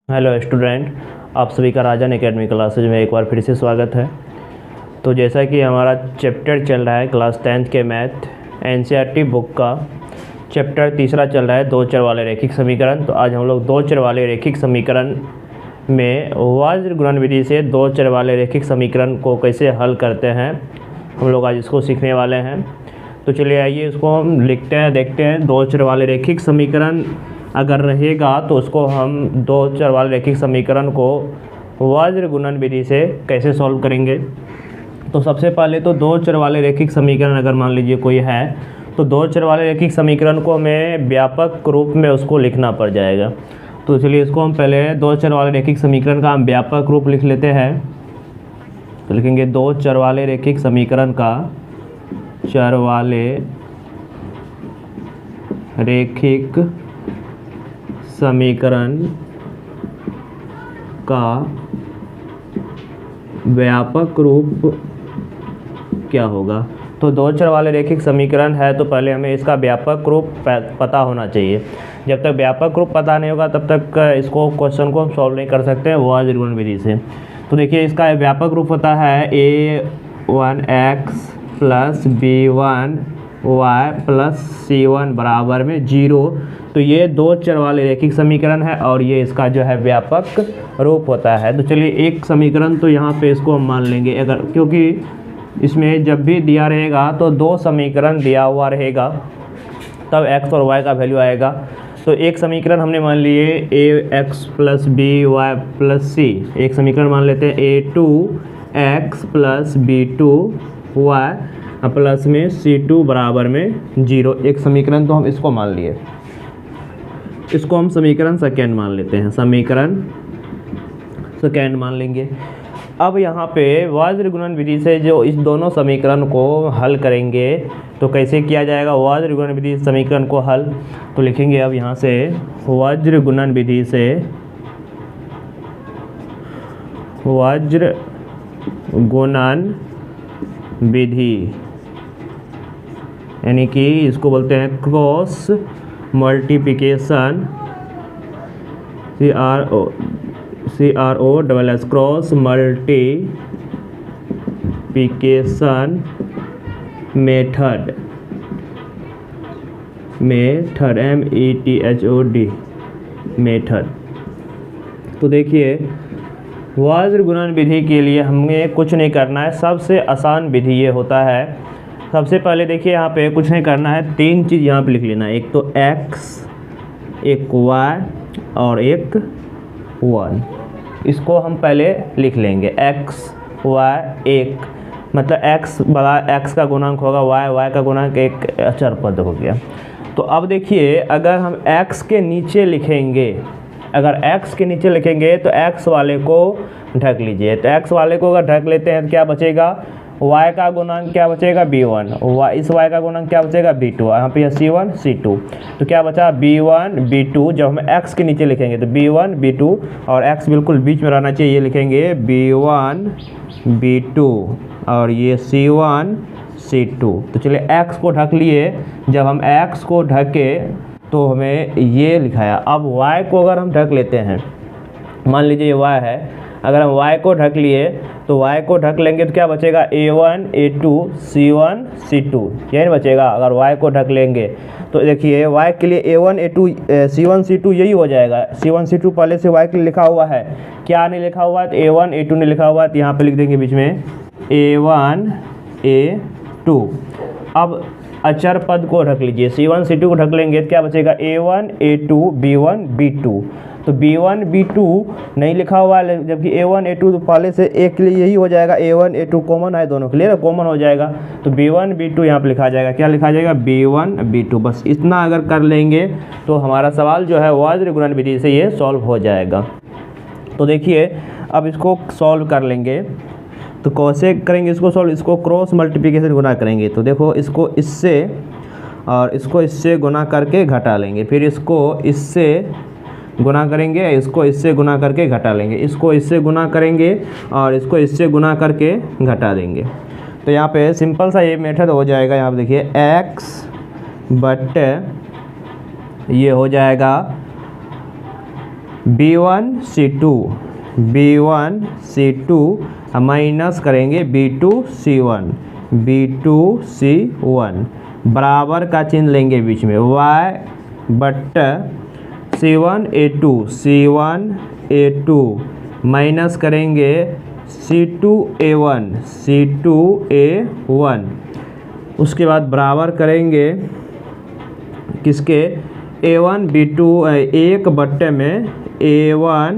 Hello student, आप सभी का राजन एकेडमी क्लासेज में एक बार फिर से स्वागत है। तो जैसा कि हमारा चैप्टर चल रहा है क्लास 10th के मैथ एनसीईआरटी बुक का चैप्टर तीसरा चल रहा है दो चर वाले रैखिक समीकरण। तो आज हम लोग दो चर वाले रैखिक समीकरण में वज्र गुणन विधि से दो चर वाले रैखिक समीकरण को कैसे हल करते हैं हम लोग आज इसको सीखने वाले हैं। तो चलिए आइए इसको हम लिखते हैं, देखते हैं। दो चर वाले रैखिक समीकरण अगर रहेगा तो उसको हम दो चर वाले रैखिक समीकरण को वज्र गुणन विधि से कैसे सॉल्व करेंगे। तो सबसे पहले तो दो चर वाले रैखिक समीकरण अगर मान लीजिए कोई है तो दो चर वाले रैखिक समीकरण को हमें व्यापक रूप में उसको लिखना पड़ जाएगा। तो चलिए इसको हम पहले दो चर वाले रैखिक समीकरण का हम व्यापक रूप लिख लेते हैं। तो लिखेंगे दो चर वाले रैखिक समीकरण का चर वाले रैखिक समीकरण का व्यापक रूप क्या होगा। तो दो चर वाले रैखिक समीकरण है तो पहले हमें इसका व्यापक रूप पता होना चाहिए। जब तक व्यापक रूप पता नहीं होगा तब तक इसको क्वेश्चन को हम सॉल्व नहीं कर सकते हैं वज्र गुणन विधि से। तो देखिए इसका व्यापक रूप होता है a1x plus b1y plus c1 बराबर में 0। तो ये दो चर वाले रैखिक समीकरण है और ये इसका जो है व्यापक रूप होता है। तो चलिए एक समीकरण तो यहाँ पे इसको हम मान लेंगे, अगर क्योंकि इसमें जब भी दिया रहेगा तो दो समीकरण दिया हुआ रहेगा तब x और y का वैल्यू आएगा। तो एक समीकरण हमने मान लिए ax plus B Y plus C, एक समीकरण मान लेते हैं a2x प्लस b2y प्लस में c2 बराबर में 0। एक समीकरण तो हम इसको मान लिए, इसको हम समीकरण सेकेंड मान लेते हैं, समीकरण सेकेंड मान लेंगे। अब यहाँ पे वज्र गुणन विधि से जो इस दोनों समीकरण को हल करेंगे तो कैसे किया जाएगा वज्र गुणन विधि समीकरण को हल। तो लिखेंगे अब यहाँ से वज्र गुणन विधि से वज्र गुणन विधि यानी कि इसको बोलते हैं cross multiplication CROSS cross multiplication method METHOD method. तो देखिए वज्र गुणन विधि के लिए हमें कुछ नहीं करना है, सबसे आसान विधि ये होता है। सबसे पहले देखिए यहाँ पे कुछ नहीं करना है, तीन चीज़ यहाँ पे लिख लेना है, एक तो x, एक y और एक 1। इसको हम पहले लिख लेंगे x y 1 मतलब x बड़ा x का गुणांक होगा y का गुणांक एक अचर पद हो गया। तो अब देखिए अगर हम x के नीचे लिखेंगे, अगर x के नीचे लिखेंगे तो x वाले को ढक लीजिए। तो x वाले को अगर ढक लेते हैं तो क्या बचेगा, y का गुणांक क्या बचेगा b1, इस y का गुणांक क्या बचेगा b2, यहाँ पे c1 c2। तो क्या बचा b1 b2। जब हम x के नीचे लिखेंगे तो b1 b2 और x बिल्कुल बीच में रहना चाहिए, ये लिखेंगे b1 b2 और ये c1 c2। तो चलिए x को ढक लिए। जब हम x को ढके तो हमें ये लिखाया। अब y को अगर हम ढक लेते हैं, मान लीजिए ये y है, अगर हम y को ढक लिए तो y को ढक लेंगे तो क्या बचेगा a1 a2 c1 c2, यही बचेगा अगर y को ढक लेंगे। तो देखिए y के लिए a1 a2 c1 c2 यही हो जाएगा। c1 c2 पहले से y के लिए लिखा हुआ है, क्या नहीं लिखा हुआ है तो a1 a2 नहीं लिखा हुआ है, तो यहाँ पे लिख देंगे बीच में a1 a2। अब अचर पद को ढक लीजिए, c1 c2 को ढक लेंगे तो क्या बचेगा a1 a2 b1 b2। तो b1 b2 नहीं लिखा हुआ है, जबकि a1 a2 तो पहले से एक के लिए यही हो जाएगा, a1 a2 कॉमन है दोनों के लिए, कॉमन हो जाएगा। तो b1 b2 यहाँ पे लिखा जाएगा, क्या लिखा जाएगा b1 b2। बस इतना अगर कर लेंगे तो हमारा सवाल जो है वज्र गुणन विधि से ये सॉल्व हो जाएगा। तो देखिए अब इसको सॉल्व कर लेंगे तो कैसे करेंगे इसको सॉल्व, इसको क्रॉस मल्टीप्लिकेशन गुना करेंगे। तो देखो इसको इससे और इसको इससे गुना करके घटा लेंगे, फिर इसको इससे गुना करेंगे, इसको इससे गुना करके घटा लेंगे, इसको इससे गुना करेंगे और इसको इससे गुना करके घटा देंगे। तो यहाँ पे सिंपल सा ये मेथड हो जाएगा। यहाँ पे देखिए x बट ये हो जाएगा B1 C2 माइनस करेंगे B2 C1 बराबर का चिन्ह लेंगे बीच में y बट्टा C1A2 माइनस करेंगे C2A1 उसके बाद बराबर करेंगे किसके A1 B2 एक बट्टे में A1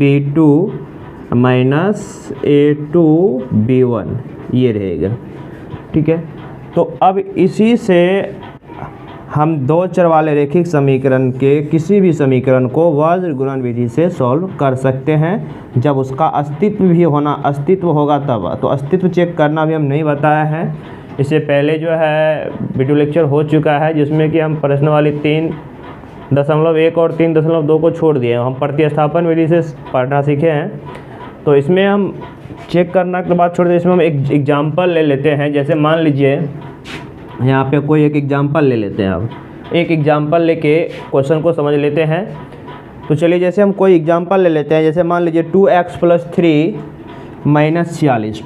B2 minus A2 B1 ये रहेगा। ठीक है, तो अब इसी से हम दो चर वाले रैखिक समीकरण के किसी भी समीकरण को वज्र गुणन विधि से सॉल्व कर सकते हैं, जब उसका अस्तित्व होगा तब। तो अस्तित्व चेक करना भी हम नहीं बताया है, इससे पहले जो है वीडियो लेक्चर हो चुका है जिसमें कि हम प्रश्नावली 3.1 और 3.2 को छोड़ दिए। हम प्रतिस्थापन विधि से पढ़ना सीखे हैं, तो इसमें हम चेक करना के बाद छोड़ दें। इसमें हम एक एग्जाम्पल ले लेते हैं। जैसे मान लीजिए यहाँ पे कोई एक एग्जाम्पल ले लेते हैं। अब एक एग्जाम्पल लेके क्वेश्चन को समझ लेते हैं। तो चलिए जैसे हम कोई एग्जाम्पल ले लेते हैं। जैसे मान लीजिए 2x + 3 - 46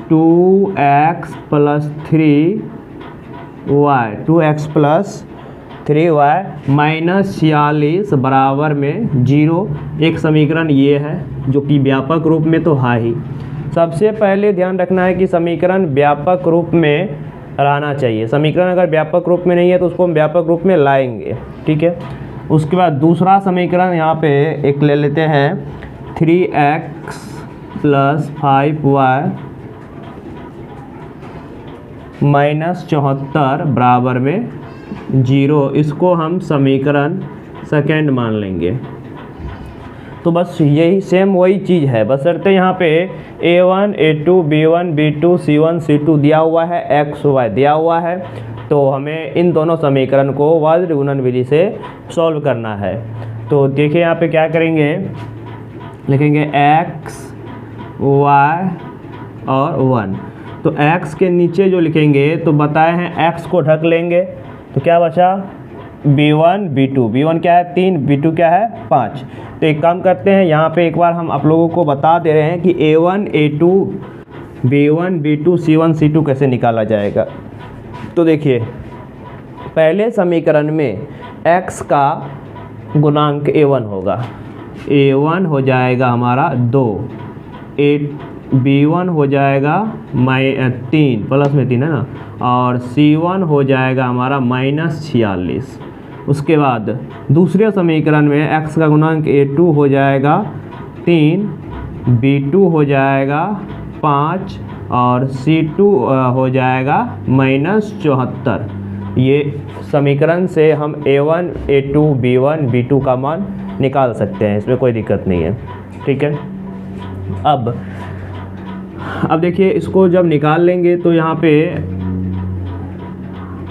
2x + 3y -46 बराबर में 0। एक समीकरण ये है जो कि व्यापक रूप में तो है ही। सबसे पहले ध्यान रखना है कि समीकरण व्यापक रूप में रहना चाहिए। समीकरण अगर व्यापक रूप में नहीं है तो उसको हम व्यापक रूप में लाएंगे। ठीक है, उसके बाद दूसरा समीकरण यहाँ पे एक ले लेते हैं 3x + 5y -74 बराबर में 0। इसको हम समीकरण सेकेंड मान लेंगे। तो बस यही सेम वही चीज़ है, बशर्ते यहाँ पे A1 A2 B1 B2 C1 C2 दिया हुआ है, x y दिया हुआ है, तो हमें इन दोनों समीकरण को वज्र गुणन विधि से सॉल्व करना है। तो देखिए यहाँ पे क्या करेंगे, लिखेंगे x y और 1। तो x के नीचे जो लिखेंगे तो बताए हैं x को ढक लेंगे, तो क्या बचा B1 B2 B1 क्या है 3 B2 क्या है 5। तो एक काम करते हैं, यहाँ पे एक बार हम आप लोगों को बता दे रहे हैं कि A1 A2 B1 B2 C1 C2 कैसे निकाला जाएगा। तो देखिए पहले समीकरण में x का गुणांक A1 होगा, A1 हो जाएगा हमारा 2, B1 हो जाएगा 3 प्लस में 3 है ना, और C1 हो जाएगा हमारा -46। उसके बाद दूसरे समीकरण में x का गुणांक A2 हो जाएगा 3, B2 हो जाएगा 5 और C2 हो जाएगा -74। ये समीकरण से हम A1 A2 B1 B2 का मान निकाल सकते हैं, इसमें कोई दिक्कत नहीं है। ठीक है, अब देखिए इसको जब निकाल लेंगे तो यहाँ पे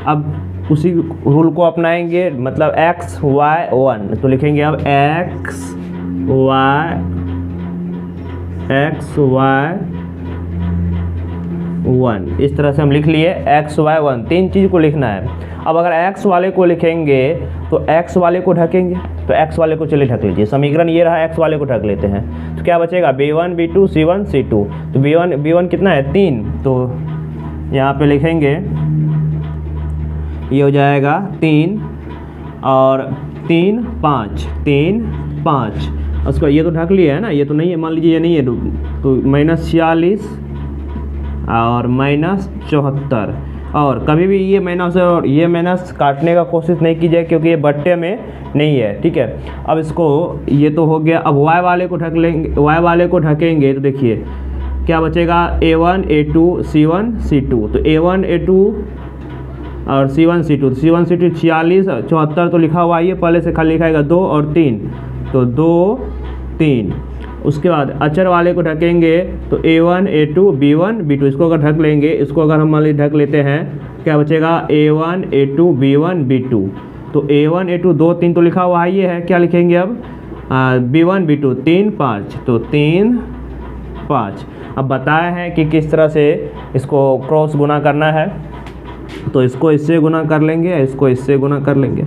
अब उसी रूल को अपनाएंगे, मतलब x y 1। तो लिखेंगे अब x y 1, इस तरह से हम लिख लिए x y 1। तीन चीज़ को लिखना है। अब अगर x वाले को लिखेंगे तो x वाले को ढकेंगे, तो x वाले को चलिए ढक लीजिए। समीकरण ये रहा, x वाले को ढक लेते हैं तो क्या बचेगा B1 B2 C1 C2। तो B1 कितना है 3, तो यहाँ पे लिखेंगे ये हो जाएगा 3 और 3 5। उसको ये तो ढक लिया है ना, ये तो नहीं है, मान लीजिए ये नहीं है, तो -46 और -74। और कभी भी ये माइनस और ये माइनस काटने का कोशिश नहीं कीजिए क्योंकि ये बट्टे में नहीं है। ठीक है, अब इसको ये तो हो गया। अब y वाले को ढक लेंगे, y वाले को ढकेंगे तो देखिए क्या बचेगा A1 A2 C1 C2। तो A1 A2 और C1 C2 46 74 तो लिखा हुआ है, ये पहले से खाली लिखाएगा 2 और 3, तो 2 3। उसके बाद अचर वाले को ढकेंगे तो A1 A2 B1 B2, इसको अगर ढक लेंगे, इसको अगर हम मान लीजिए ढक लेते हैं, क्या बचेगा A1 A2 B1 B2। तो A1 A2 2 3 तो लिखा हुआ है, ये है, क्या लिखेंगे अब B1 B2 3 5, तो 3 5। अब बताया है कि किस तरह से इसको क्रॉस गुना करना है, तो इसको इससे गुना कर लेंगे, इसको इससे गुना कर लेंगे।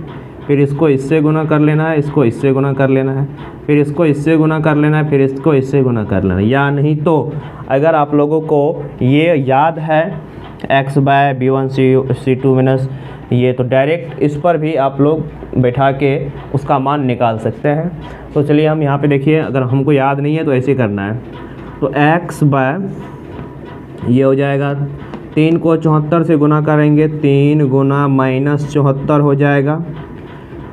फिर इसको इससे गुना कर लेना है, इसको इससे गुना कर लेना है, फिर इसको इससे गुना कर लेना है, फिर इसको इससे गुना कर लेना है। या नहीं तो अगर आप लोगों को ये याद है x/b1c2 माइनस ये, तो डायरेक्ट इस पर भी आप लोग बैठा के उसका मान निकाल सकते हैं। तो चलिए हम यहाँ पे देखिए, अगर हमको याद नहीं है तो ऐसे करना है। तो x बाय ये हो जाएगा 3 को 74 से गुना करेंगे, 3 गुना -74 हो जाएगा।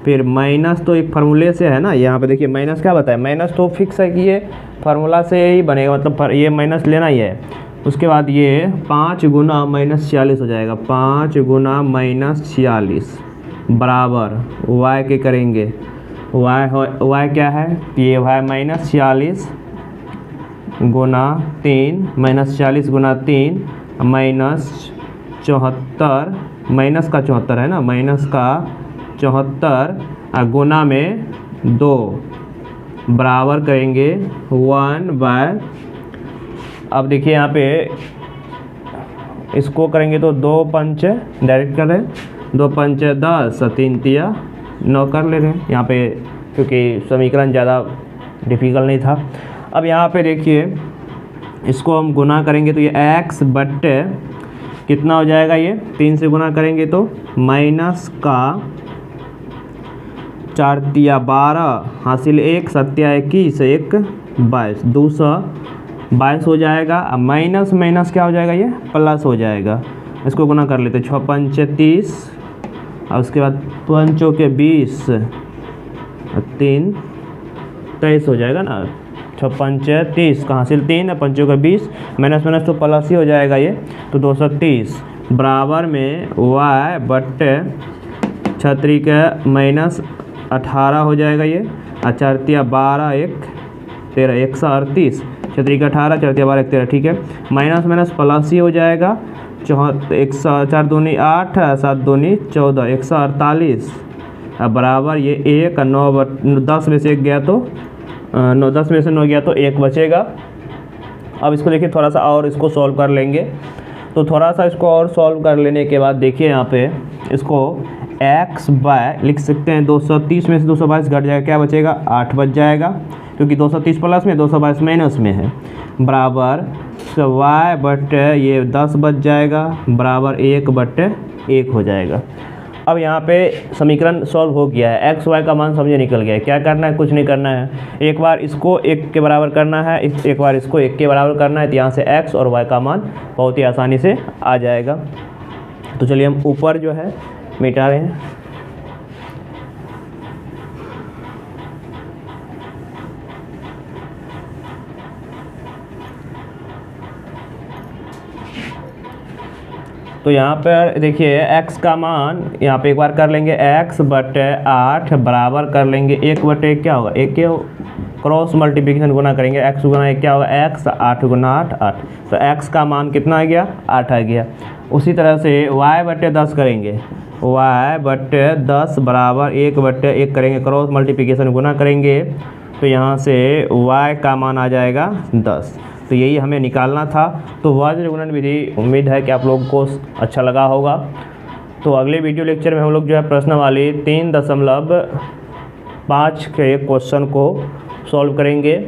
फिर माइनस तो एक फार्मूले से है ना, यहाँ पे देखिए माइनस क्या बताया, माइनस तो फिक्स है कि ये फार्मूला से ही बनेगा, मतलब ये माइनस लेना ही है। उसके बाद ये 5 गुना -46 हो जाएगा, 5 गुना -46 बराबर y के करेंगे, y क्या है, ये y -46 गुना 3 -40 गुना 3 -74 माइनस का 74 है ना, माइनस का 74 गुना में 2 बराबर करेंगे 1 बाय, अब देखिए यहाँ पे इसको करेंगे तो 2 पंच डायरेक्ट कर रहे हैं, 2 पंच 10, 3 तिया 9 कर ले रहे हैं यहाँ पे, क्योंकि समीकरण ज़्यादा डिफिकल्ट नहीं था। अब यहाँ पे देखिए इसको हम गुना करेंगे तो ये x बट्टे कितना हो जाएगा, ये 3 से गुना करेंगे तो माइनस का 4 तिया 12 हासिल 1 सत्या 21 1 22 222 हो जाएगा। अब माइनस माइनस क्या हो जाएगा, ये प्लस हो जाएगा। इसको गुना कर लेते, 6 पंच 30 और उसके बाद 5 के 20 3 23 हो जाएगा ना, 6 पंच 30 का हासिल 3 है, 5 का 20 माइनस माइनस तो प्लस ही हो जाएगा ये, तो 230 बराबर में y बट्टे 6 का -18 हो जाएगा ये, 4 तिया 12 1 13 138 6 का 18 4 तिया 12 1 13, ठीक है। माइनस माइनस प्लस ही हो जाएगा, 4 दूनी 8 7 दूनी 14 148 बराबर ये 1 9 10 में से 1 गया तो 9 10 में से 9 गया तो 1 बचेगा। अब इसको देखिए थोड़ा सा और इसको सॉल्व कर लेंगे, तो थोड़ा सा इसको और सॉल्व कर लेने के बाद देखिए यहाँ पे इसको x बाय लिख सकते हैं, 230 में से 222 घट जाएगा, क्या बचेगा 8 बच जाएगा, क्योंकि 230 प्लस में 222 माइनस में है, बराबर y बट्टे ये 10 बच जाएगा बराबर 1 बट्टे 1 हो जाएगा। अब यहाँ पे समीकरण सॉल्व हो गया है, x y का मान समझे निकल गया है। क्या करना है, कुछ नहीं करना है, एक बार इसको 1 के बराबर करना है, एक बार इसको 1 के बराबर करना है, तो यहाँ से x और y का मान बहुत ही आसानी से आ जाएगा। तो चलिए हम ऊपर जो है मिटा रहे हैं। तो यहाँ पर देखिए x का मान यहाँ पे एक बार कर लेंगे, x बटे 8 बराबर कर लेंगे 1 बटे क्या होगा, 1 के क्रॉस मल्टीप्लिकेशन गुना करेंगे, x गुना 1 क्या होगा x, 8 गुना 8 8, तो x का मान कितना आ गया 8 आ गया। उसी तरह से y बटे 10 करेंगे, y बटे 10 बराबर 1 बटे 1 करेंगे, क्रॉस मल्टीप्लिकेशन गुना करेंगे, तो यहाँ से y का मान आ जाएगा 10। तो यही हमें निकालना था। तो वज्र गुणन विधि, उम्मीद है कि आप लोगों को अच्छा लगा होगा। तो अगले वीडियो लेक्चर में हम लोग जो है प्रश्न वाली 3.5 के क्वेश्चन को सॉल्व करेंगे,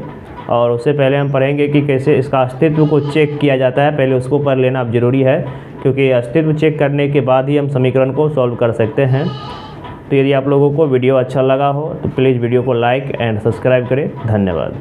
और उससे पहले हम पढ़ेंगे कि कैसे इसका अस्तित्व को चेक किया जाता है। पहले उसको पढ़ लेना अब ज़रूरी है, क्योंकि अस्तित्व चेक करने के बाद ही हम समीकरण को सॉल्व कर सकते हैं। तो यदि आप लोगों को वीडियो अच्छा लगा हो तो प्लीज़ वीडियो को लाइक एंड सब्सक्राइब करें। धन्यवाद।